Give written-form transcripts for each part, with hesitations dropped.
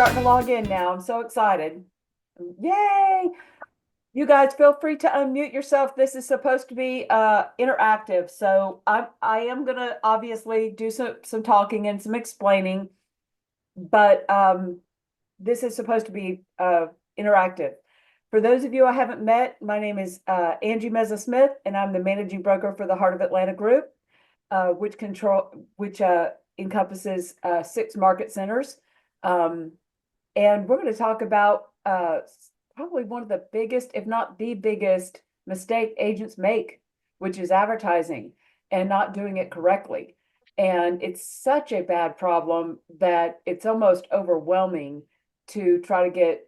starting to log in now. I'm so excited. Yay! You guys feel free to unmute yourself. This is supposed to be interactive. So I am gonna obviously do some talking and some explaining, but this is supposed to be interactive. For those of you I haven't met, my name is Angie Mezza-Smith, and I'm the managing broker for the Heart of Atlanta Group, which encompasses 6 market centers. And we're going to talk about probably one of the biggest, if not the biggest, mistake agents make, which is advertising and not doing it correctly. And it's such a bad problem that it's almost overwhelming to try to get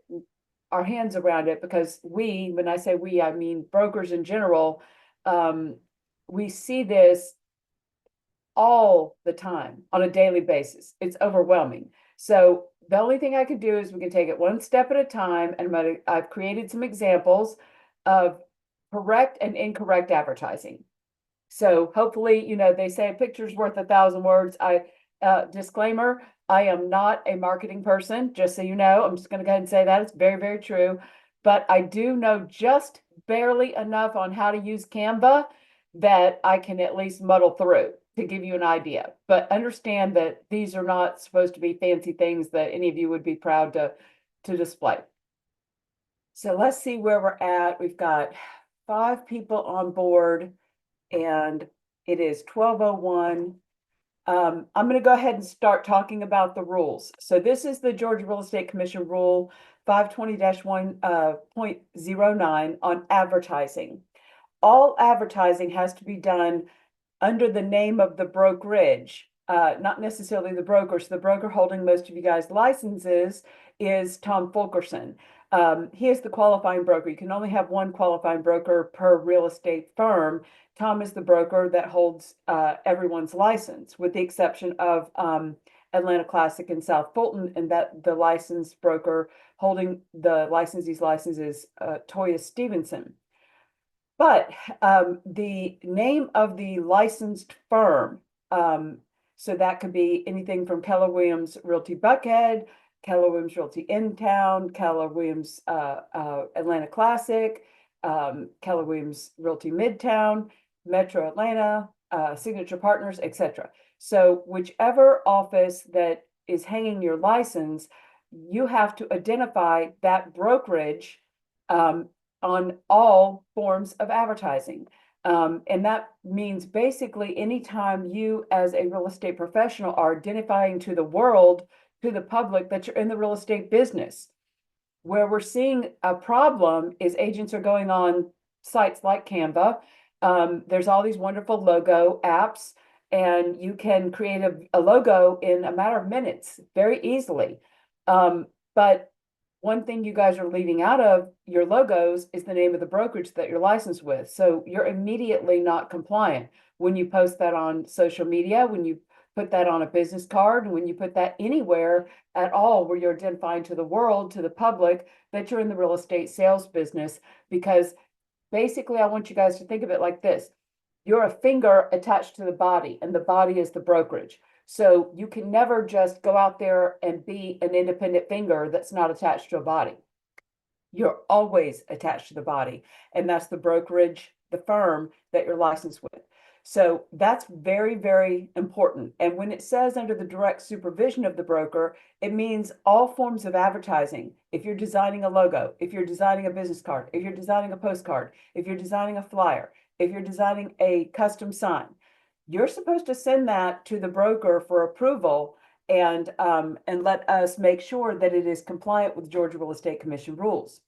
our hands around it, because when I say we, I mean brokers in general, we see this all the time on a daily basis. It's overwhelming. So the only thing I can do is we can take it one step at a time, and I've created some examples of correct and incorrect advertising. So hopefully, they say a picture's worth 1,000 words. Disclaimer, I am not a marketing person, just so you know. I'm just going to go ahead and say that. It's very, very true. But I do know just barely enough on how to use Canva that I can at least muddle through to give you an idea. But understand that these are not supposed to be fancy things that any of you would be proud to display. So let's see where we're at. We've got 5 people on board, and it is 12:01. I'm going to go ahead and start talking about the rules. So this is the Georgia Real Estate Commission Rule 520-1.09 on advertising. All advertising has to be done under the name of the brokerage, not necessarily the broker. So the broker holding most of you guys' licenses is Tom Fulkerson. He is the qualifying broker. You can only have one qualifying broker per real estate firm. Tom is the broker that holds everyone's license, with the exception of Atlanta Classic and South Fulton, and that the licensed broker holding the licensee's license is Toya Stevenson. But the name of the licensed firm, so that could be anything from Keller Williams Realty Buckhead, Keller Williams Realty in Town, Keller Williams Atlanta Classic, Keller Williams Realty Midtown, Metro Atlanta, Signature Partners, etc. So whichever office that is hanging your license, you have to identify that brokerage on all forms of advertising. And that means basically anytime you as a real estate professional are identifying to the world, to the public, that you're in the real estate business. Where we're seeing a problem is agents are going on sites like Canva. There's all these wonderful logo apps, and you can create a logo in a matter of minutes very easily. But one thing you guys are leaving out of your logos is the name of the brokerage that you're licensed with. So you're immediately not compliant when you post that on social media, when you put that on a business card, and when you put that anywhere at all where you're identifying to the world, to the public, that you're in the real estate sales business. Because basically, I want you guys to think of it like this. You're a finger attached to the body, and the body is the brokerage. So you can never just go out there and be an independent finger that's not attached to a body. You're always attached to the body, and that's the brokerage, the firm that you're licensed with. So that's very, very important. And when it says under the direct supervision of the broker, it means all forms of advertising. If you're designing a logo, if you're designing a business card, if you're designing a postcard, if you're designing a flyer, if you're designing a custom sign, you're supposed to send that to the broker for approval, and let us make sure that it is compliant with Georgia Real Estate Commission rules.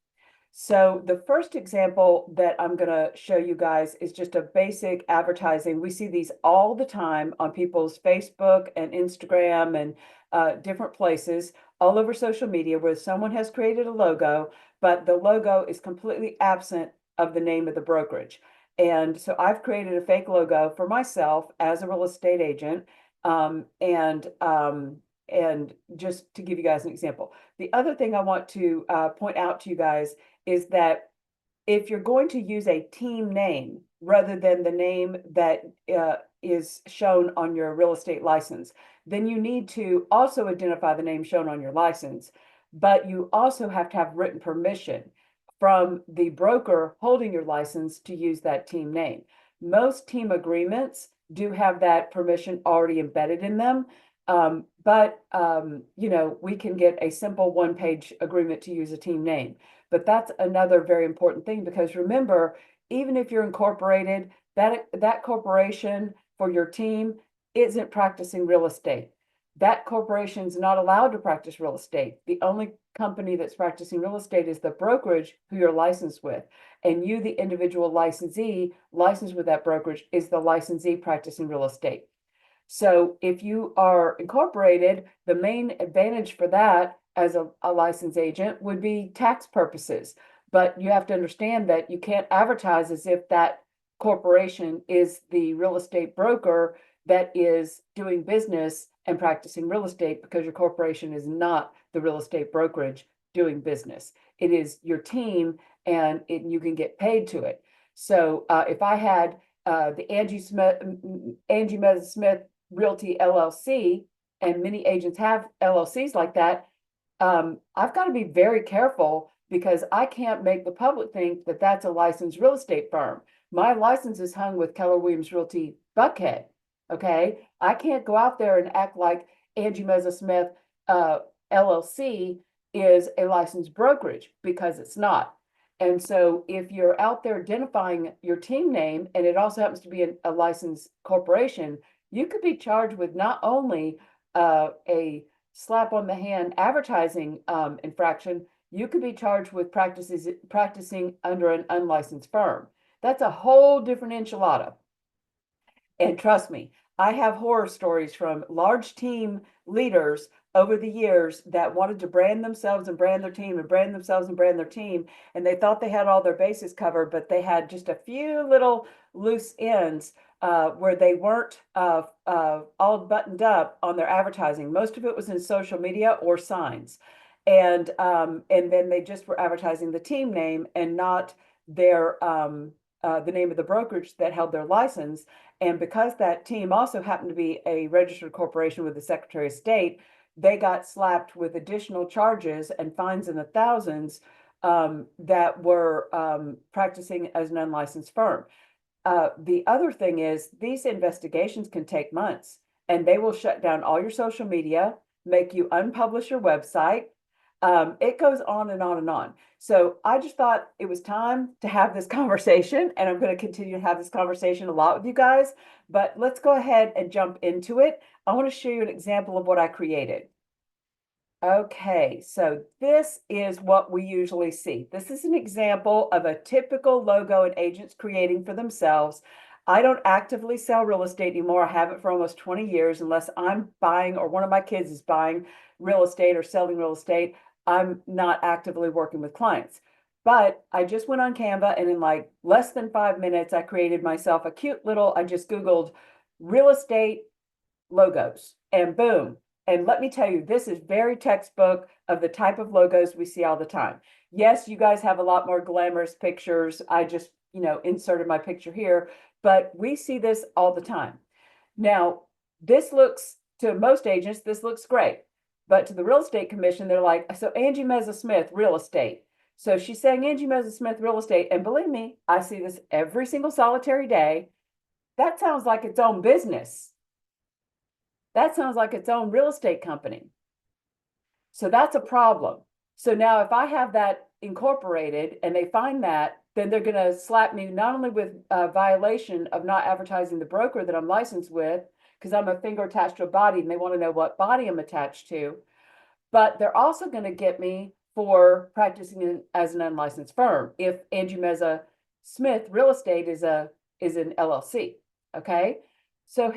So the first example that I'm going to show you guys is just a basic advertising. We see these all the time on people's Facebook and Instagram and different places all over social media, where someone has created a logo, but the logo is completely absent of the name of the brokerage. And so I've created a fake logo for myself as a real estate agent. And just to give you guys an example, the other thing I want to point out to you guys is that if you're going to use a team name rather than the name that is shown on your real estate license, then you need to also identify the name shown on your license. but you also have to have written permission from the broker holding your license to use that team name. Most team agreements do have that permission already embedded in them. But we can get a simple one-page agreement to use a team name. But that's another very important thing, because remember, even if you're incorporated, that corporation for your team isn't practicing real estate. That corporation is not allowed to practice real estate. The only company that's practicing real estate is the brokerage who you're licensed with. And you, the individual licensee licensed with that brokerage, is the licensee practicing real estate. So if you are incorporated, the main advantage for that as a licensed agent would be tax purposes. But you have to understand that you can't advertise as if that corporation is the real estate broker that is doing business and practicing real estate, because your corporation is not the real estate brokerage doing business. It is your team, and you can get paid to it. So if I had the Angie Mezza-Smith Realty LLC, and many agents have LLCs like that, I've got to be very careful, because I can't make the public think that that's a licensed real estate firm. My license is hung with Keller Williams Realty Buckhead. Okay, I can't go out there and act like Angie Mezza-Smith LLC is a licensed brokerage, because it's not. And so if you're out there identifying your team name, and it also happens to be a licensed corporation, you could be charged with not only a slap on the hand advertising infraction, you could be charged with practicing under an unlicensed firm. That's a whole different enchilada. And trust me, I have horror stories from large team leaders over the years that wanted to brand themselves and brand their team and brand themselves and brand their team. And they thought they had all their bases covered, but they had just a few little loose ends where they weren't all buttoned up on their advertising. Most of it was in social media or signs. And then they just were advertising the team name and not their the name of the brokerage that held their license. And because that team also happened to be a registered corporation with the Secretary of State, they got slapped with additional charges and fines in the thousands that were practicing as an unlicensed firm. The other thing is, these investigations can take months, and they will shut down all your social media, make you unpublish your website. It goes on and on and on. So I just thought it was time to have this conversation, and I'm going to continue to have this conversation a lot with you guys, but let's go ahead and jump into it. I want to show you an example of what I created. Okay, so this is what we usually see. This is an example of a typical logo an agent's creating for themselves. I don't actively sell real estate anymore. I haven't for almost 20 years, unless I'm buying or one of my kids is buying real estate or selling real estate. I'm not actively working with clients. But I just went on Canva, and in like less than 5 minutes, I created myself a cute little, I just Googled real estate logos, and boom. And let me tell you, this is very textbook of the type of logos we see all the time. Yes, you guys have a lot more glamorous pictures. I just, inserted my picture here, but we see this all the time. Now, this looks, to most agents, this looks great. But to the real estate commission, they're like, so Angie Mezza-Smith, real estate. So she's saying Angie Mezza-Smith, real estate. And believe me, I see this every single solitary day. That sounds like its own business. That sounds like its own real estate company. So that's a problem. So now if I have that incorporated and they find that, then they're going to slap me not only with a violation of not advertising the broker that I'm licensed with, because I'm a finger attached to a body and they want to know what body I'm attached to, but they're also going to get me for practicing as an unlicensed firm if Angie Mezza-Smith Real Estate is an LLC. Okay, so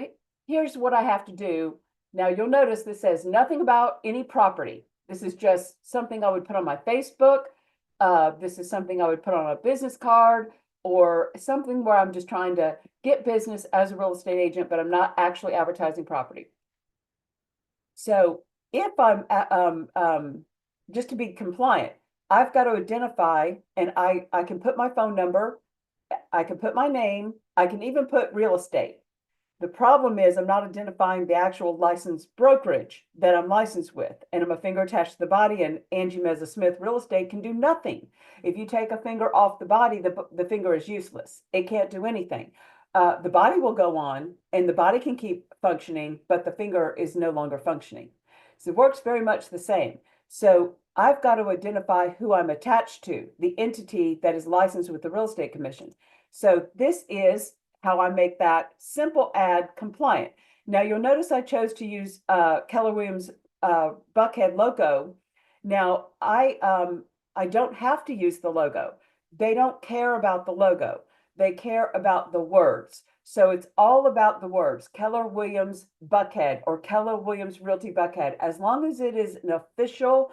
here's what I have to do. Now you'll notice this says nothing about any property. This is just something I would put on my Facebook. This is something I would put on a business card, or something where I'm just trying to get business as a real estate agent, but I'm not actually advertising property. So if I'm just to be compliant, I've got to identify, and I can put my phone number, I can put my name, I can even put real estate. The problem is I'm not identifying the actual licensed brokerage that I'm licensed with, and I'm a finger attached to the body, and Angie Mezza-Smith Real Estate can do nothing. If you take a finger off the body, the finger is useless. It can't do anything. The body will go on and the body can keep functioning, but the finger is no longer functioning. So it works very much the same. So I've got to identify who I'm attached to, the entity that is licensed with the Real Estate Commission. So this is how I make that simple ad compliant. Now you'll notice I chose to use Keller Williams Buckhead logo. Now I don't have to use the logo. They don't care about the logo. They care about the words. So it's all about the words. Keller Williams Buckhead or Keller Williams Realty Buckhead. As long as it is an official,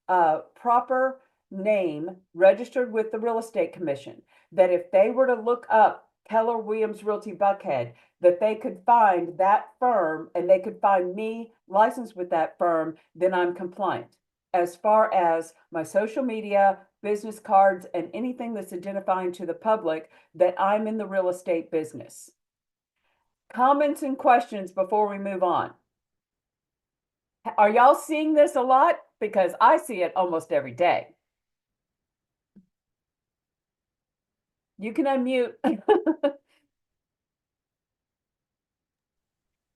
proper name registered with the Real Estate Commission, that if they were to look up Keller Williams Realty Buckhead, that they could find that firm and they could find me licensed with that firm, then I'm compliant. As far as my social media, business cards, and anything that's identifying to the public that I'm in the real estate business. Comments and questions before we move on. Are y'all seeing this a lot? Because I see it almost every day. You can unmute.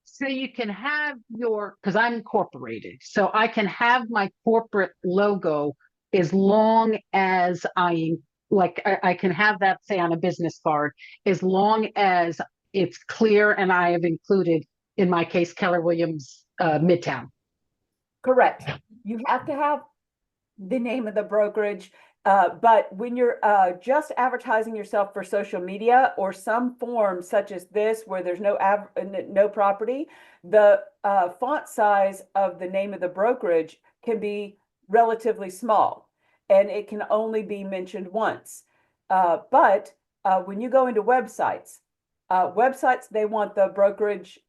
So you can have because I'm incorporated, so I can have my corporate logo as long as I can have that, say, on a business card, as long as it's clear and I have included, in my case, Keller Williams Midtown. Correct. You have to have the name of the brokerage. But when you're just advertising yourself for social media or some form such as this, where there's no property, the font size of the name of the brokerage can be relatively small, and it can only be mentioned once. But when you go into websites, they want the brokerage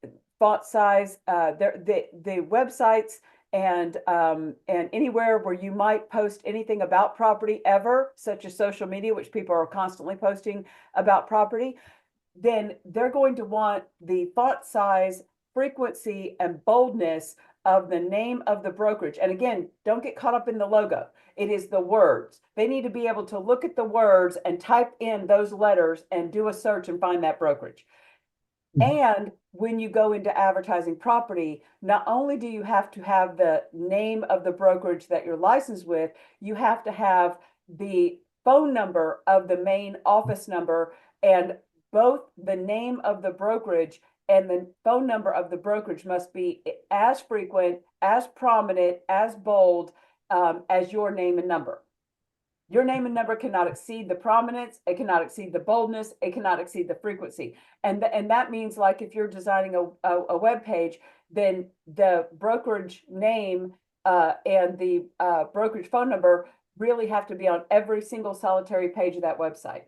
font size. The websites and anywhere where you might post anything about property ever, such as social media, which people are constantly posting about property, then they're going to want the font size, frequency, and boldness of the name of the brokerage. And again, don't get caught up in the logo. It is the words. They need to be able to look at the words and type in those letters and do a search and find that brokerage. And when you go into advertising property, not only do you have to have the name of the brokerage that you're licensed with, you have to have the phone number of the main office number, and both the name of the brokerage and the phone number of the brokerage must be as frequent, as prominent, as bold as your name and number. Your name and number cannot exceed the prominence, it cannot exceed the boldness, it cannot exceed the frequency. And that means, like, if you're designing a web page, then the brokerage name and the brokerage phone number really have to be on every single solitary page of that website.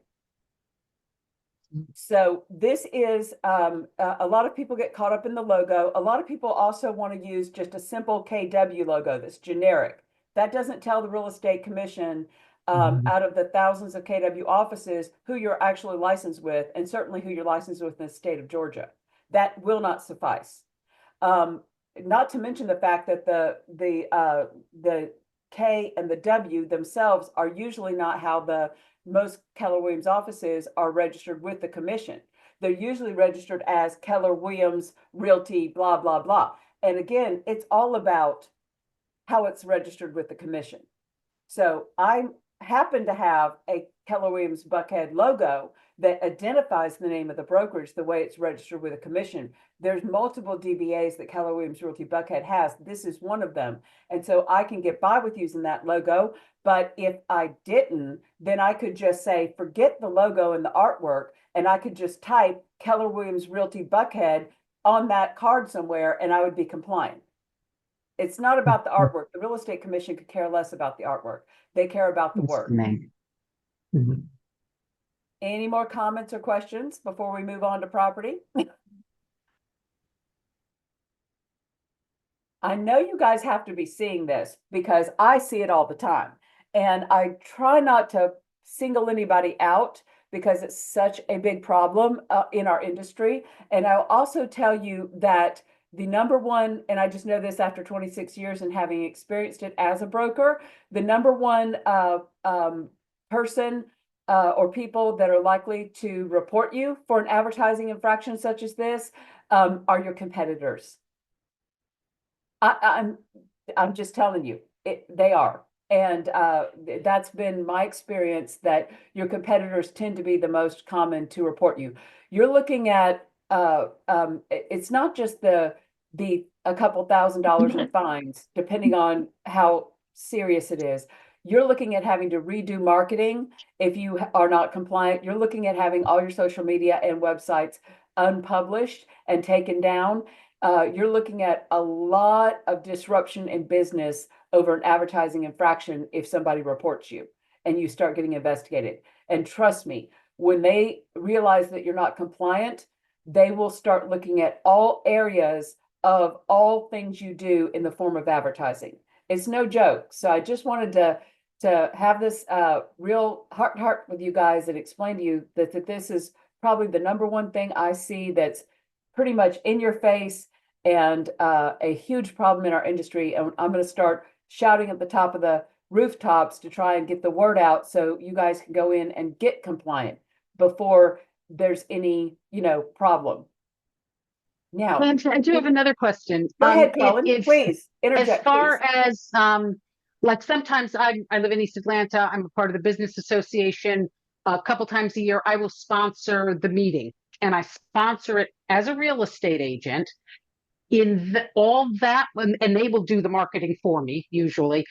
So this is, a lot of people get caught up in the logo. A lot of people also want to use just a simple KW logo that's generic. That doesn't tell the Real Estate Commission out of the thousands of KW offices who you're actually licensed with, and certainly who you're licensed with in the state of Georgia. That will not suffice. Not to mention the fact that the K and the W themselves are usually not how the most Keller Williams offices are registered with the commission. They're usually registered as Keller Williams Realty, blah, blah, blah. And again, it's all about how it's registered with the commission. So I happen to have a Keller Williams Buckhead logo that identifies the name of the brokerage the way it's registered with a commission. There's multiple DBAs that Keller Williams Realty Buckhead has. This is one of them. And so I can get by with using that logo. But if I didn't, then I could just say, forget the logo and the artwork, and I could just type Keller Williams Realty Buckhead on that card somewhere, and I would be compliant. It's not about the artwork. The Real Estate Commission could care less about the artwork. They care about the word. Any more comments or questions before we move on to property? I know you guys have to be seeing this because I see it all the time. And I try not to single anybody out, because it's such a big problem in our industry. And I'll also tell you that the number one, and I just know this after 26 years and having experienced it as a broker, the number one person or people that are likely to report you for an advertising infraction such as this are your competitors. I'm just telling you, they are. And that's been my experience, that your competitors tend to be the most common to report you. You're looking at it's not just the a couple $1,000s in fines, depending on how serious it is. You're looking at having to redo marketing if you are not compliant. You're looking at having all your social media and websites unpublished and taken down. You're looking at a lot of disruption in business over an advertising infraction if somebody reports you and you start getting investigated. And trust me, when they realize that you're not compliant, they will start looking at all areas of all things you do in the form of advertising. It's no joke. So I just wanted to have this real heart to heart with you guys and explain to you that this is probably the number one thing I see that's pretty much in your face and a huge problem in our industry. And I'm going to start shouting at the top of the rooftops to try and get the word out so you guys can go in and get compliant before there's any, problem. Now, And I do have another question. Go ahead, Colin, please As interject, far please. as like sometimes I live in East Atlanta, I'm a part of the business association. A couple times a year, I will sponsor the meeting, and I sponsor it as a real estate agent. All that, and they will do the marketing for me usually.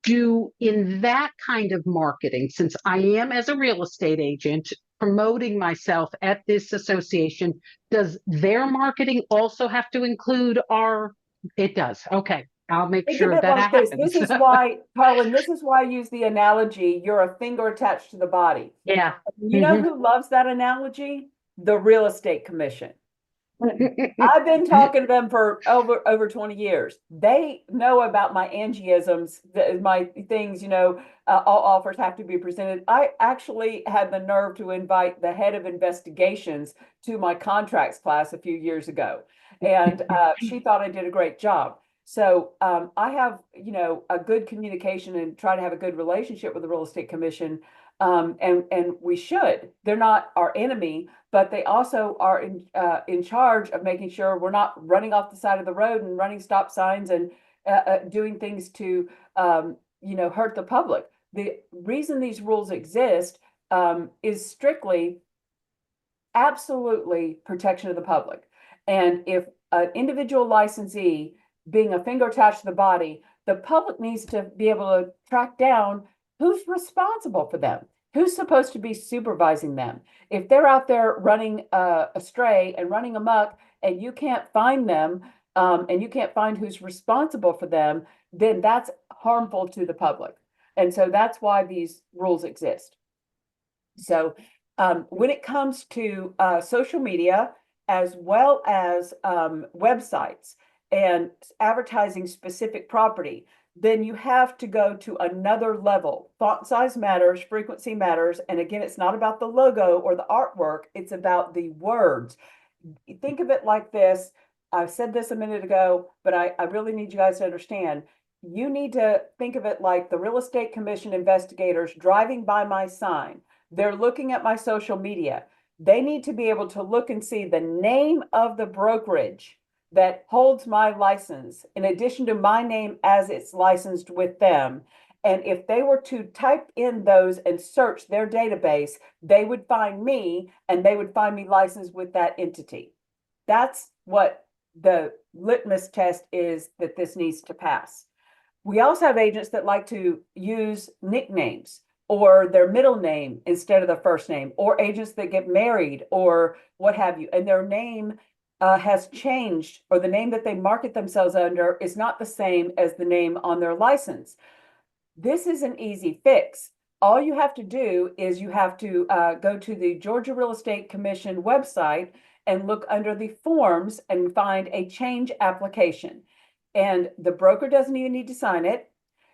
In that kind of marketing, since I am as a real estate agent promoting myself at this association, does their marketing also have to include it does. Okay. I'll make Think of sure it that like this. happens. This is why, Colin, this is why I use the analogy, you're a finger attached to the body. Yeah. You know who loves that analogy? The real estate commission. I've been talking to them for over 20 years. They know about my Angieisms, my things, all offers have to be presented. I actually had the nerve to invite the head of investigations to my contracts class a few years ago. And she thought I did a great job. So I have, a good communication and try to have a good relationship with the real estate commission. And we should. They're not our enemy, but they also are in charge of making sure we're not running off the side of the road and running stop signs and doing things to hurt the public. The reason these rules exist is strictly, absolutely protection of the public. And if an individual licensee being a finger attached to the body, the public needs to be able to track down who's responsible for them. Who's supposed to be supervising them? If they're out there running astray and running amok, and you can't find them, and you can't find who's responsible for them, then that's harmful to the public. And so that's why these rules exist. So when it comes to social media, as well as websites and advertising specific property, then you have to go to another level. Font size matters, frequency matters. And again, it's not about the logo or the artwork, it's about the words. Think of it like this. I said this a minute ago, but I really need you guys to understand. You need to think of it like the real estate commission investigators driving by my sign. They're looking at my social media. They need to be able to look and see the name of the brokerage that holds my license, in addition to my name as it's licensed with them. And if they were to type in those and search their database, they would find me and they would find me licensed with that entity. That's what the litmus test is that this needs to pass. We also have agents that like to use nicknames or their middle name instead of the first name, or agents that get married or what have you, and their name has changed, or the name that they market themselves under is not the same as the name on their license. This is an easy fix. All you have to do is you have to go to the Georgia Real Estate Commission website and look under the forms and find a change application. And the broker doesn't even need to sign it.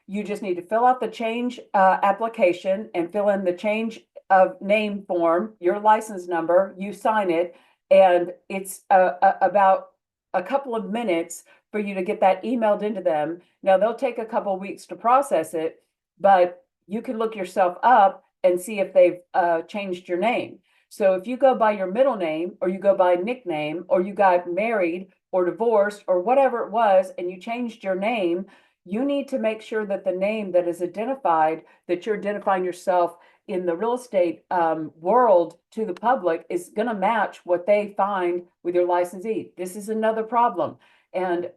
You just need to fill out the change application and fill in the change of name form, your license number, you sign it, and it's about a couple of minutes for you to get that emailed into them. Now, they'll take a couple of weeks to process it, but you can look yourself up and see if they've changed your name. So if you go by your middle name, or you go by nickname, or you got married or divorced or whatever it was, and you changed your name, you need to make sure that the name that is identified, that you're identifying yourself in the real estate world to the public, is going to match what they find with your licensee. This is another problem. And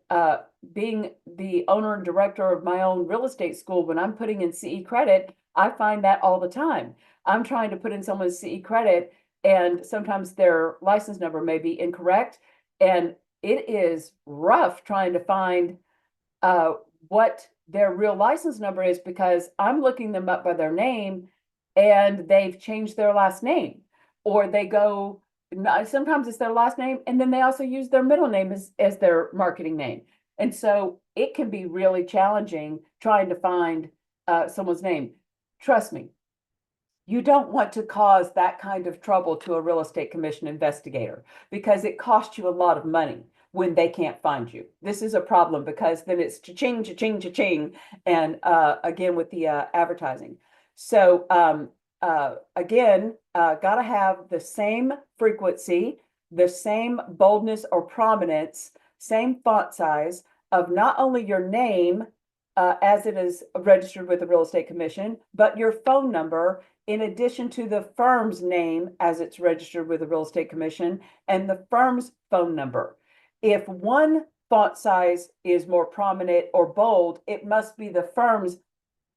being the owner and director of my own real estate school, when I'm putting in CE credit, I find that all the time. I'm trying to put in someone's CE credit, and sometimes their license number may be incorrect. And it is rough trying to find what their real license number is, because I'm looking them up by their name and they've changed their last name, or they go, sometimes it's their last name and then they also use their middle name as their marketing name. And so it can be really challenging trying to find someone's name. Trust me, you don't want to cause that kind of trouble to a real estate commission investigator, because it costs you a lot of money when they can't find you. This is a problem, because then it's cha-ching, cha-ching, cha-ching, and again with the advertising. So again, got to have the same frequency, the same boldness or prominence, same font size of not only your name as it is registered with the real estate commission, but your phone number, in addition to the firm's name as it's registered with the real estate commission, and the firm's phone number. If one font size is more prominent or bold, it must be the firm's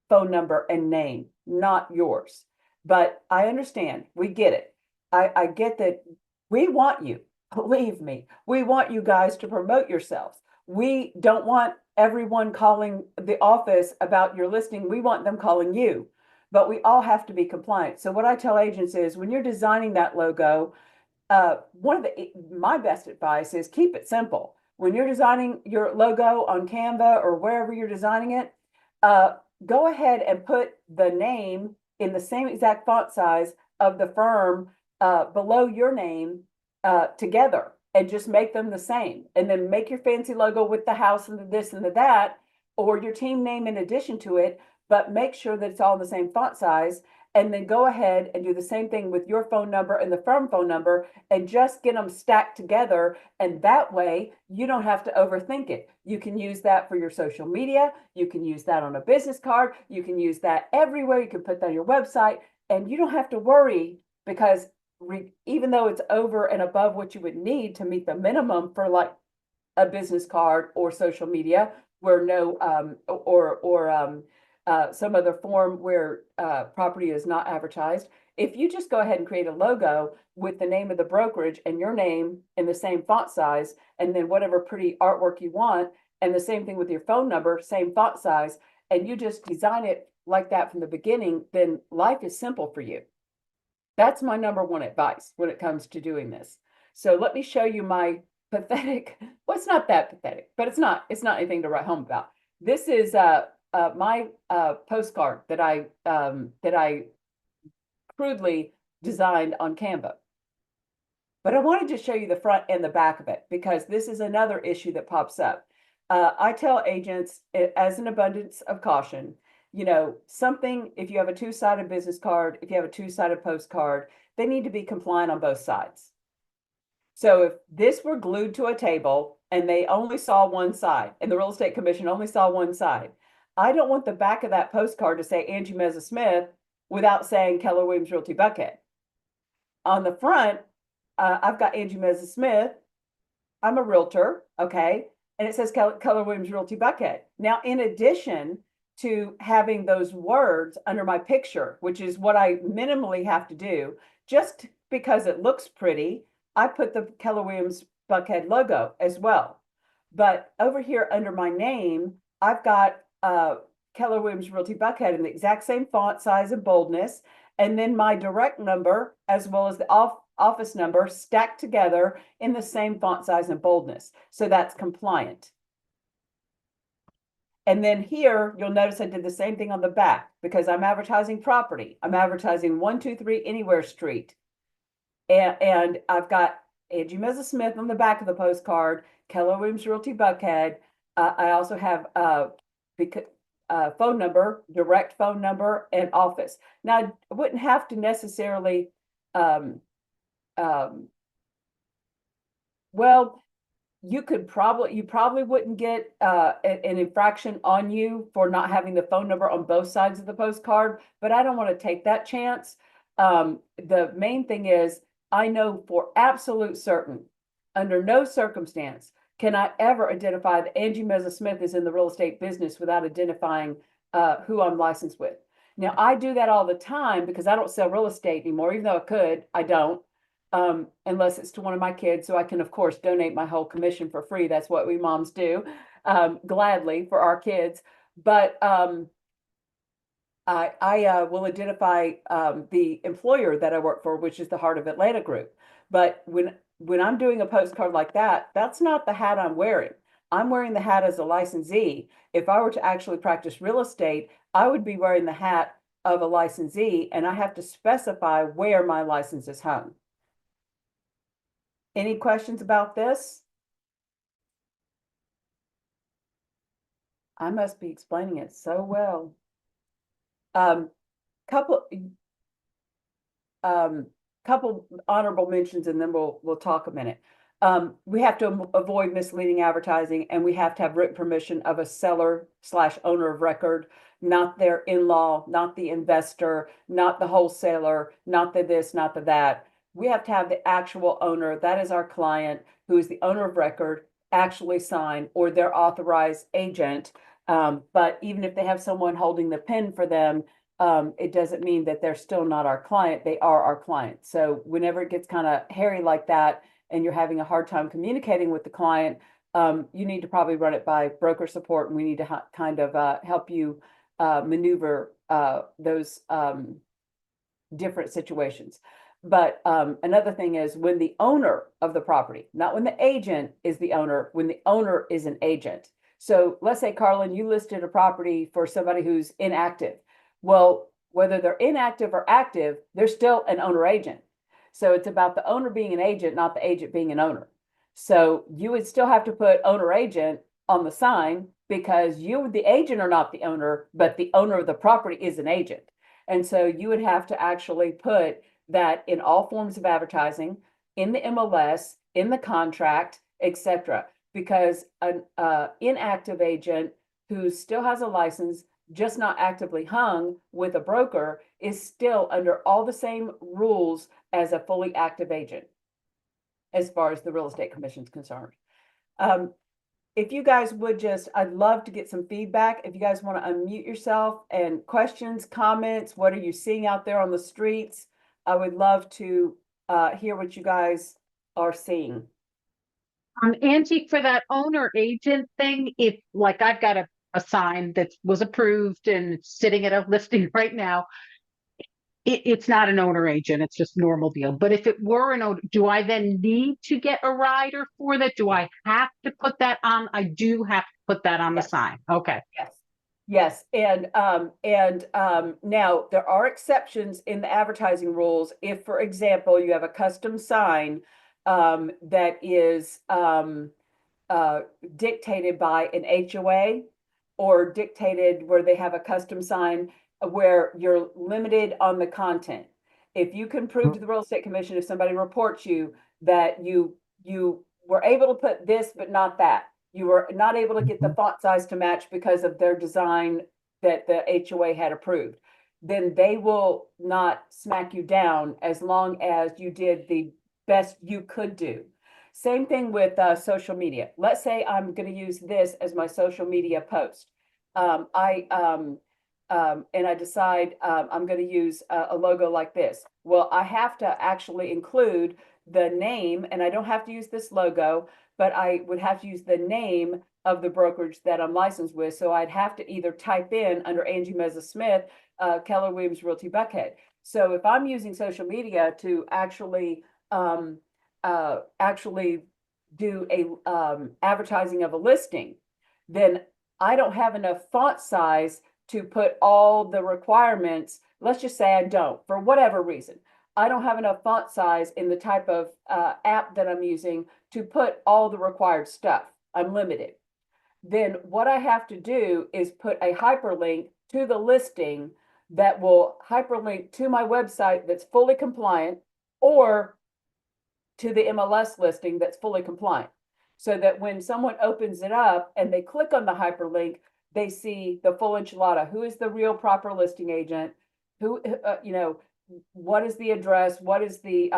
phone number and name, not yours. But I understand, we get it. I get that we want you, believe me, we want you guys to promote yourselves. We don't want everyone calling the office about your listing. We want them calling you, but we all have to be compliant. So what I tell agents is, when you're designing that logo, my best advice is keep it simple. When you're designing your logo on Canva or wherever you're designing it, go ahead and put the name in the same exact font size of the firm below your name together, and just make them the same. And then make your fancy logo with the house and the this and the that, or your team name in addition to it, but make sure that it's all in the same font size. And then go ahead and do the same thing with your phone number and the firm phone number, and just get them stacked together. And that way you don't have to overthink it. You can use that for your social media. You can use that on a business card. You can use that everywhere. You can put that on your website, and you don't have to worry, because even though it's over and above what you would need to meet the minimum for like a business card or social media, where no some other form where property is not advertised. If you just go ahead and create a logo with the name of the brokerage and your name in the same font size, and then whatever pretty artwork you want, and the same thing with your phone number, same font size, and you just design it like that from the beginning, then life is simple for you. That's my number one advice when it comes to doing this. So let me show you my pathetic, well, it's not that pathetic, but it's not anything to write home about. This is my postcard that I crudely designed on Canva. But I wanted to show you the front and the back of it, because this is another issue that pops up. I tell agents, as an abundance of caution, something, if you have a two-sided business card, if you have a two-sided postcard, they need to be compliant on both sides. So if this were glued to a table and they only saw one side, and the real estate commission only saw one side, I don't want the back of that postcard to say Angie Mezza-Smith without saying Keller Williams Realty Buckhead. On the front, I've got Angie Mezza-Smith. I'm a realtor, okay? And it says Keller Williams Realty Buckhead. Now, in addition to having those words under my picture, which is what I minimally have to do, just because it looks pretty, I put the Keller Williams Buckhead logo as well. But over here under my name, I've got Keller Williams Realty Buckhead in the exact same font size and boldness, and then my direct number as well as the office number stacked together in the same font size and boldness. So that's compliant. And then here, you'll notice I did the same thing on the back because I'm advertising property. I'm advertising 123 Anywhere Street. And I've got Angie Mezza-Smith on the back of the postcard, Keller Williams Realty Buckhead. I also have phone number, direct phone number, and office. Now, I wouldn't have to necessarily, um, um, well, you probably wouldn't get an infraction on you for not having the phone number on both sides of the postcard, but I don't want to take that chance. The main thing is I know for absolute certain, under no circumstance can I ever identify that Angie Mezza-Smith is in the real estate business without identifying who I'm licensed with. Now, I do that all the time because I don't sell real estate anymore, even though I could, I don't. Unless it's to one of my kids. So I can, of course, donate my whole commission for free. That's what we moms do, gladly for our kids. But I will identify the employer that I work for, which is the Heart of Atlanta Group. But when I'm doing a postcard like that, that's not the hat I'm wearing. I'm wearing the hat as a licensee. If I were to actually practice real estate, I would be wearing the hat of a licensee, and I have to specify where my license is hung. Any questions about this? I must be explaining it so well. Couple couple honorable mentions, and then we'll talk a minute. We have to avoid misleading advertising, and we have to have written permission of a seller/owner of record, not their in-law, not the investor, not the wholesaler, not the this, not the that. We have to have the actual owner, that is our client, who is the owner of record, actually sign, or their authorized agent. But even if they have someone holding the pen for them, it doesn't mean that they're still not our client. They are our client. So whenever it gets kind of hairy like that and you're having a hard time communicating with the client, you need to probably run it by broker support, and we need to kind of help you maneuver those different situations. But another thing is when the owner of the property, not when the agent is the owner, when the owner is an agent. So let's say, Carlin, you listed a property for somebody who's inactive. Well, whether they're inactive or active, they're still an owner agent. So it's about the owner being an agent, not the agent being an owner. So you would still have to put owner agent on the sign because you, the agent, are not the owner, but the owner of the property is an agent. And so you would have to actually put that in all forms of advertising, in the MLS, in the contract, etc. Because an inactive agent who still has a license, just not actively hung with a broker, is still under all the same rules as a fully active agent, as far as the real estate commission is concerned. If you guys would just, I'd love to get some feedback. If you guys want to unmute yourself, and questions, comments, what are you seeing out there on the streets? I would love to hear what you guys are seeing. Angie, for that owner agent thing, if like I've got a sign that was approved and it's sitting at a listing right now, it's not an owner agent, it's just normal deal. But if it were an owner, do I then need to get a rider for that? Do I have to put that on? I do have to put that on the Yes. sign. Okay. Yes. Yes, and now there are exceptions in the advertising rules. If, for example, you have a custom sign that is dictated by an HOA, or dictated where they have a custom sign where you're limited on the content. If you can prove to the real estate commission, if somebody reports you that you were able to put this but not that, you were not able to get the font size to match because of their design that the HOA had approved, then they will not smack you down as long as you did the best you could do. Same thing with social media. Let's say I'm going to use this as my social media post. And I decide I'm going to use a logo like this. Well, I have to actually include the name, and I don't have to use this logo, but I would have to use the name of the brokerage that I'm licensed with. So I'd have to either type in under Angie Mezza-Smith, Keller Williams Realty Buckhead. So if I'm using social media to actually do a advertising of a listing, then I don't have enough font size to put all the requirements. Let's just say I don't, for whatever reason. I don't have enough font size in the type of app that I'm using to put all the required stuff. I'm limited. Then what I have to do is put a hyperlink to the listing that will hyperlink to my website that's fully compliant, or to the MLS listing that's fully compliant. So that when someone opens it up and they click on the hyperlink, they see the full enchilada. Who is the real proper listing agent? Who, what is the address? What is the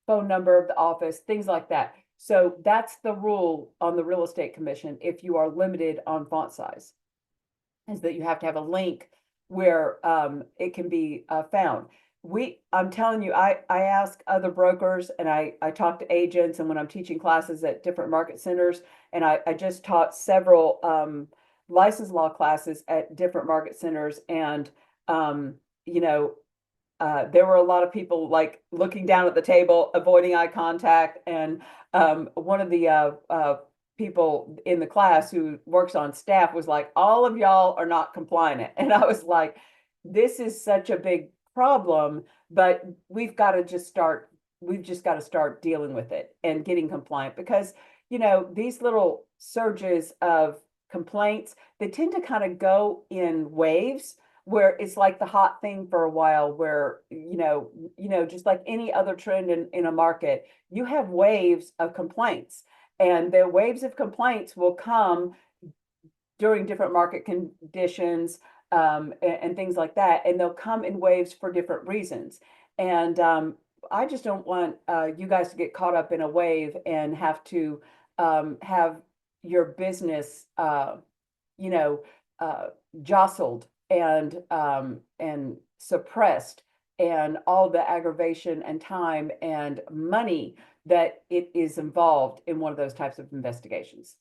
phone number of the office? Things like that. So that's the rule on the real estate commission if you are limited on font size, is that you have to have a link where it can be found. I'm telling you, I ask other brokers, and I talk to agents, and when I'm teaching classes at different market centers, and I just taught several license law classes at different market centers, and you know, there were a lot of people like looking down at the table, avoiding eye contact. And one of the people in the class who works on staff was like, all of y'all are not compliant. And I was like, this is such a big problem, but we've just got to start dealing with it and getting compliant, because, these little surges of complaints, they tend to kind of go in waves, where it's like the hot thing for a while, where, just like any other trend in a market, you have waves of complaints, and the waves of complaints will come during different market conditions, and things like that. And they'll come in waves for different reasons. And I just don't want you guys to get caught up in a wave and have to have your business, you know, jostled and suppressed, and all the aggravation and time and money that it is involved in one of those types of investigations.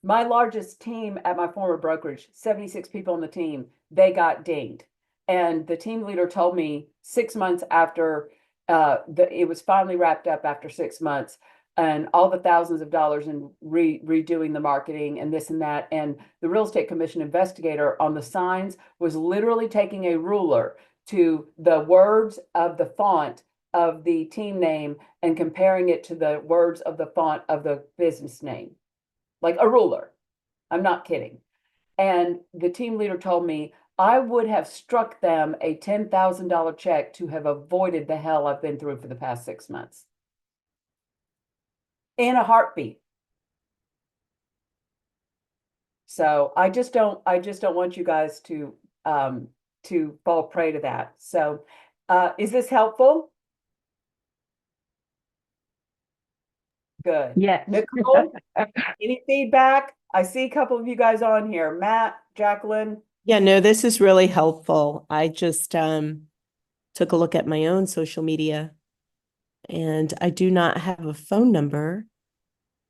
My largest team at my former brokerage, 76 people on the team, they got dinged. And the team leader told me 6 months after it was finally wrapped up, after 6 months, and all the thousands of dollars in redoing the marketing and this and that. And the real estate commission investigator on the signs was literally taking a ruler to the words of the font of the team name and comparing it to the words of the font of the business name, like a ruler. I'm not kidding. And the team leader told me I would have struck them a $10,000 check to have avoided the hell I've been through for the past 6 months. In a heartbeat. So I just don't want you guys to fall prey to that. So is this helpful? Good. Yes. Nicole, any feedback? I see a couple of you guys on here. Matt, Jacqueline. Yeah, no, this is really helpful. I just took a look at my own social media, and I do not have a phone number.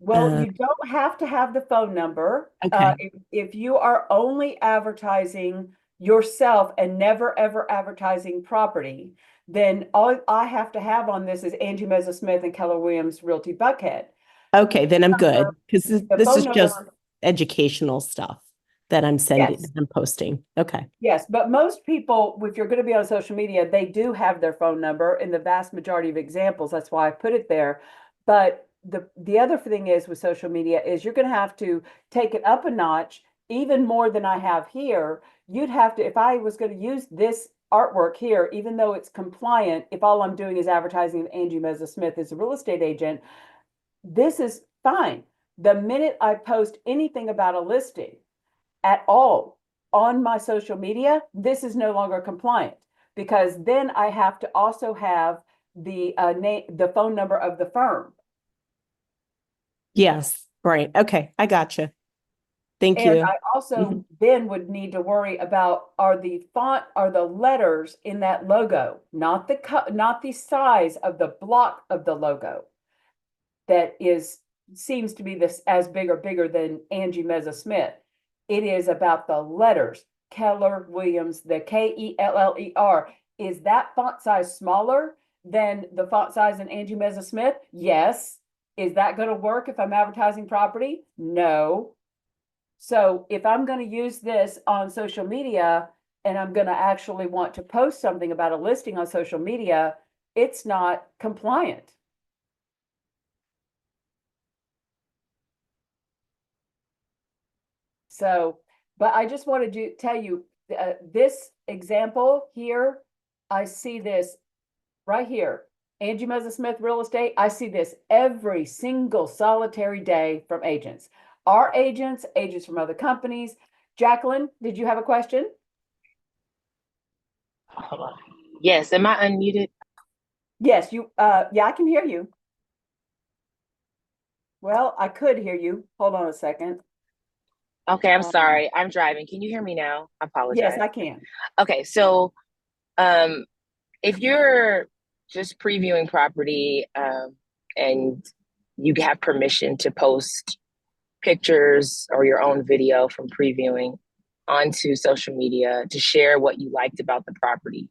Well, you don't have to have the phone number. Okay. If you are only advertising yourself and never ever advertising property, then all I have to have on this is Angie Mezza-Smith and Keller Williams Realty Buckhead. Okay, then I'm good, because The this phone is just number, educational stuff that I'm sending, yes. I'm posting. Okay. Yes, but most people, if you're going to be on social media, they do have their phone number in the vast majority of examples. That's why I put it there. But the other thing is with social media is you're going to have to take it up a notch, even more than I have here. You'd have to, if I was going to use this artwork here, even though it's compliant, if all I'm doing is advertising Angie Mezza-Smith as a real estate agent, this is fine. The minute I post anything about a listing at all on my social media, this is no longer compliant, because then I have to also have the the phone number of the firm. Yes, right. Okay, I gotcha. Thank And you. I also then would need to worry about, are the letters in that logo, not the size of the block of the logo that seems to be this as big or bigger than Angie Mezza-Smith. It is about the letters. Keller Williams, the Keller. Is that font size smaller than the font size in Angie Mezza-Smith? Yes. Is that going to work if I'm advertising property? No. So if I'm going to use this on social media and I'm going to actually want to post something about a listing on social media, it's not compliant. So, but I just wanted to tell you, this example here, I see this right here. Angie Mezza-Smith Real Estate, I see this every single solitary day from agents. Our agents, agents from other companies. Jacqueline, did you have a question? Hold on. Yes, am I unmuted? Yes, yeah, I can hear you. Well, I could hear you. Hold on a second. Okay, I'm sorry. I'm driving. Can you hear me now? I Yes, apologize. I can. Okay, so um, if you're just previewing property and you have permission to post pictures or your own video from previewing onto social media to share what you liked about the property,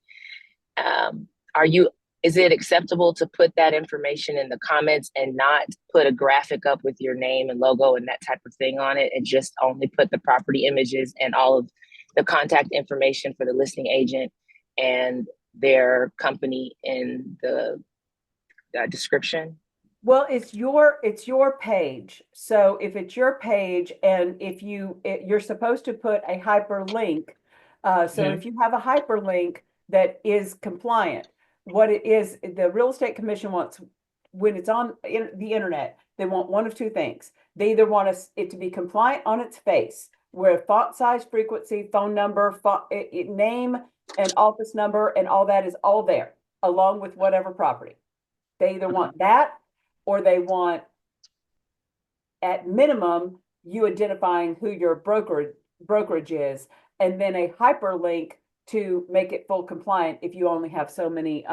um, are you is it acceptable to put that information in the comments and not put a graphic up with your name and logo and that type of thing on it, and just only put the property images and all of the contact information for the listing agent and their company in the description? Well, it's your page. So if it's your page and if you're supposed to put a hyperlink. So Mhm. if you have a hyperlink that is compliant, what it is, the real estate commission wants when it's on the internet, they want one of two things. They either want it to be compliant on its face, where font size, frequency, phone number, name, and office number, and all that is all there, along with whatever property. They either want that or they want, at minimum, you identifying who your brokerage is, and then a hyperlink to make it full compliant if you only have so many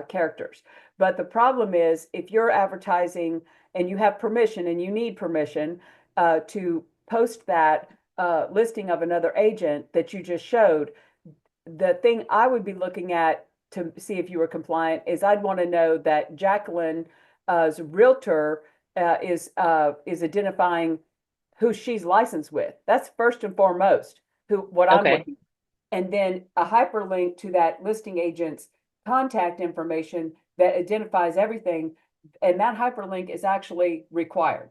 characters. But the problem is if you're advertising and you have permission and you need permission to post that listing of another agent that you just showed, the thing I would be looking at to see if you were compliant is I'd want to know that Jacqueline's realtor is identifying who she's licensed with. That's first and foremost what I'm Okay. looking. And then a hyperlink to that listing agent's contact information that identifies everything. And that hyperlink is actually required.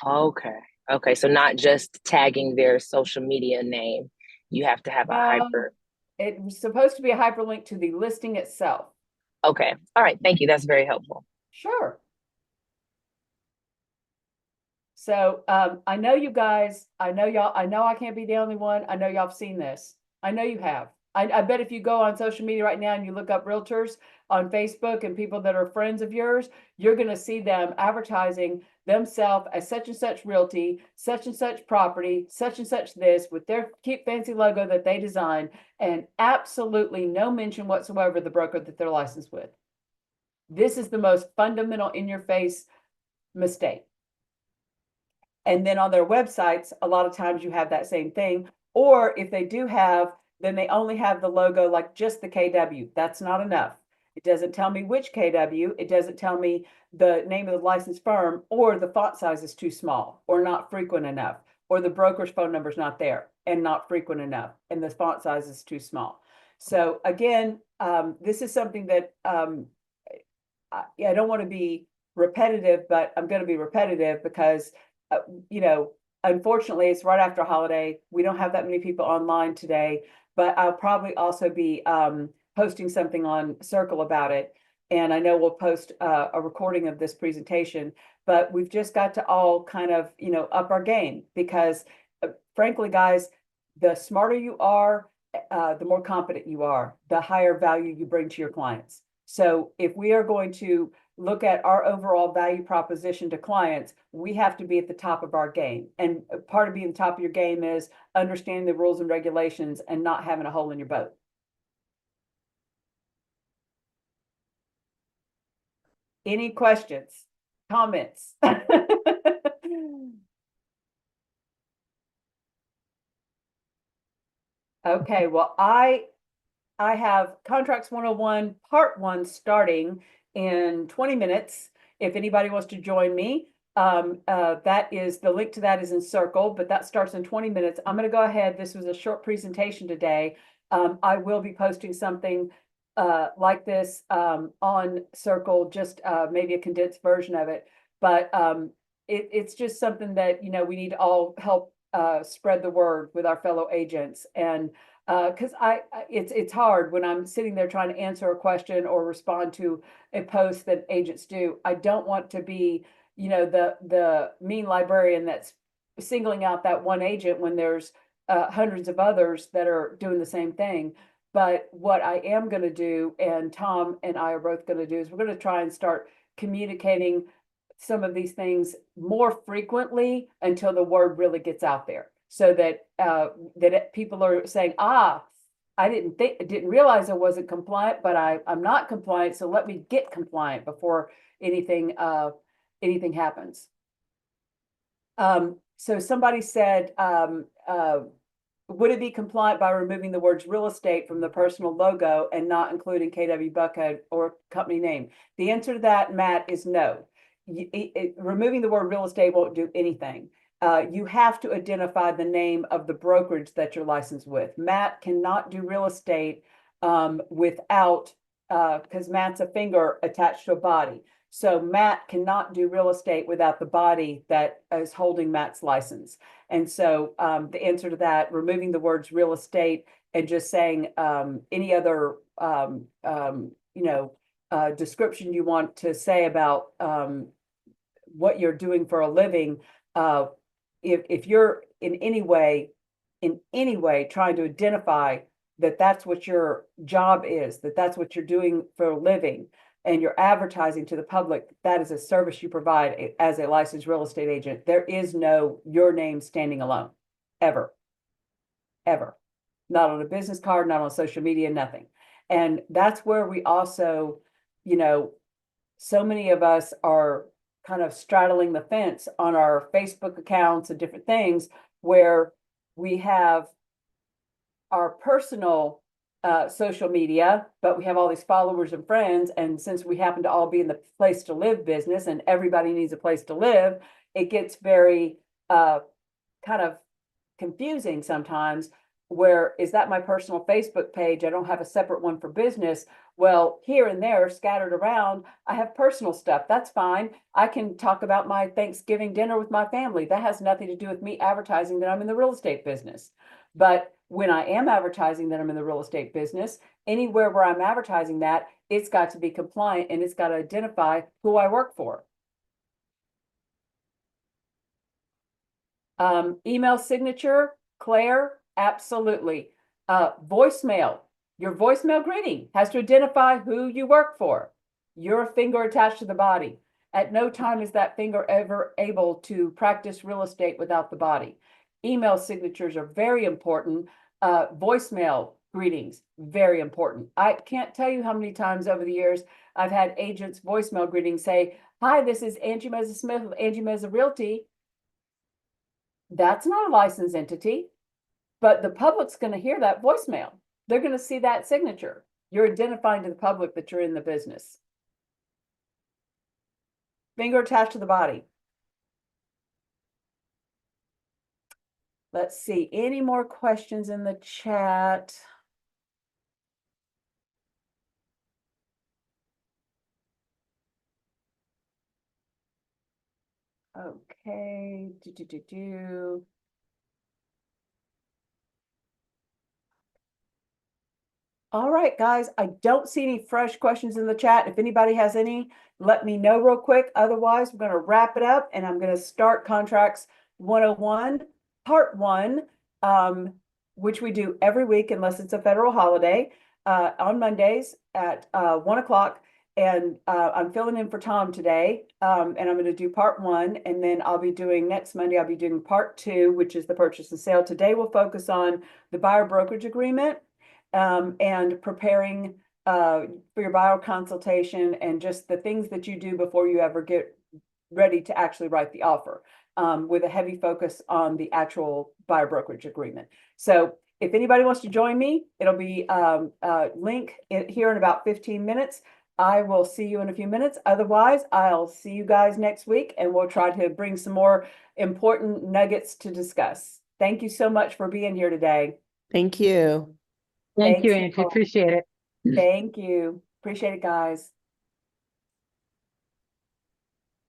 Okay. Okay. So not just tagging their social media name, you have to have a Um, hyper. it's supposed to be a hyperlink to the listing itself. Okay. All right. Thank you. That's very helpful. Sure. So I know you guys, I know y'all, I know I can't be the only one. I know y'all have seen this. I know you have. I bet if you go on social media right now and you look up realtors on Facebook and people that are friends of yours, you're going to see them advertising themselves as such and such realty, such and such property, such and such this with their cute fancy logo that they design, and absolutely no mention whatsoever of the broker that they're licensed with. This is the most fundamental in your face mistake. And then on their websites, a lot of times you have that same thing. Or if they do have, then they only have the logo, like just the KW. That's not enough. It doesn't tell me which KW. It doesn't tell me the name of the licensed firm, or the font size is too small or not frequent enough, or the broker's phone number is not there and not frequent enough, and the font size is too small. So again, this is something that I don't want to be repetitive, but I'm going to be repetitive because uh, you know, unfortunately, it's right after a holiday. We don't have that many people online today, but I'll probably also be posting something on Circle about it. And I know we'll post a recording of this presentation, but we've just got to all kind of, up our game because frankly, guys, the smarter you are, the more competent you are, the higher value you bring to your clients. So if we are going to look at our overall value proposition to clients, we have to be at the top of our game. And part of being the top of your game is understanding the rules and regulations and not having a hole in your boat. Any questions, comments? Okay, well, I have Contracts 101 Part 1 starting in 20 minutes. If anybody wants to join me, That is, the link to that is in Circle, but that starts in 20 minutes. I'm going to go ahead. This was a short presentation today. I will be posting something like this on Circle, just maybe a condensed version of it. But it's just something that, you know, we need to all help spread the word with our fellow agents. And because it's hard when I'm sitting there trying to answer a question or respond to a post that agents do. I don't want to be, you know, the mean librarian that's singling out that one agent when there's hundreds of others that are doing the same thing. But what I am going to do, and Tom and I are both going to do, is we're going to try and start communicating some of these things more frequently until the word really gets out there, so that people are saying, I didn't realize I wasn't compliant, but I'm not compliant, so let me get compliant before anything happens. So somebody said, would it be compliant by removing the words real estate from the personal logo and not including KW Buckhead or company name? The answer to that, Matt, is no. Removing the word real estate won't do anything. You have to identify the name of the brokerage that you're licensed with. Matt cannot do real estate without, because Matt's a finger attached to a body. So Matt cannot do real estate without the body that is holding Matt's license. And so the answer to that, removing the words real estate and just saying any other description you want to say about what you're doing for a living, if you're in any way trying to identify that that's what your job is, that that's what you're doing for a living, and you're advertising to the public, that is a service you provide as a licensed real estate agent. There is no your name standing alone, ever. Not on a business card, not on social media, nothing. And that's where we also, you know, so many of us are kind of straddling the fence on our Facebook accounts and different things, where we have our personal social media, but we have all these followers and friends. And since we happen to all be in the place to live business and everybody needs a place to live, it gets very kind of confusing sometimes. Where is that my personal Facebook page? I don't have a separate one for business. Well, here and there scattered around, I have personal stuff. That's fine. I can talk about my Thanksgiving dinner with my family. That has nothing to do with me advertising that I'm in the real estate business. But when I am advertising that I'm in the real estate business, anywhere where I'm advertising that, it's got to be compliant and it's got to identify who I work for. Email signature, Claire, absolutely. Voicemail, your voicemail greeting has to identify who you work for. You're a finger attached to the body. At no time is that finger ever able to practice real estate without the body. Email signatures are very important. Voicemail greetings, very important. I can't tell you how many times over the years I've had agents voicemail greetings say, "Hi, this is Angie Mezza-Smith with Angie Mezza Realty." That's not a licensed entity, but the public's going to hear that voicemail. They're going to see that signature. You're identifying to the public that you're in the business. Finger attached to the body. Let's see, any more questions in the chat? Okay, All right, guys, I don't see any fresh questions in the chat. If anybody has any, let me know real quick. Otherwise, we're going to wrap it up and I'm going to start Contracts 101, Part 1, which we do every week unless it's a federal holiday, on Mondays at 1 o'clock. And I'm filling in for Tom today, and I'm going to do Part 1, and then I'll be doing next Monday, I'll be doing Part 2, which is the purchase and sale. Today we'll focus on the buyer brokerage agreement, and preparing for your buyer consultation and just the things that you do before you ever get ready to actually write the offer, with a heavy focus on the actual buyer brokerage agreement. So if anybody wants to join me, it'll be link here in about 15 minutes. I will see you in a few minutes. Otherwise, I'll see you guys next week and we'll try to bring some more important nuggets to discuss. Thank you so much for being here today. Thank you. Thank you, Thanks, Angie. Nicole. Appreciate it. Thank you. Appreciate it, guys.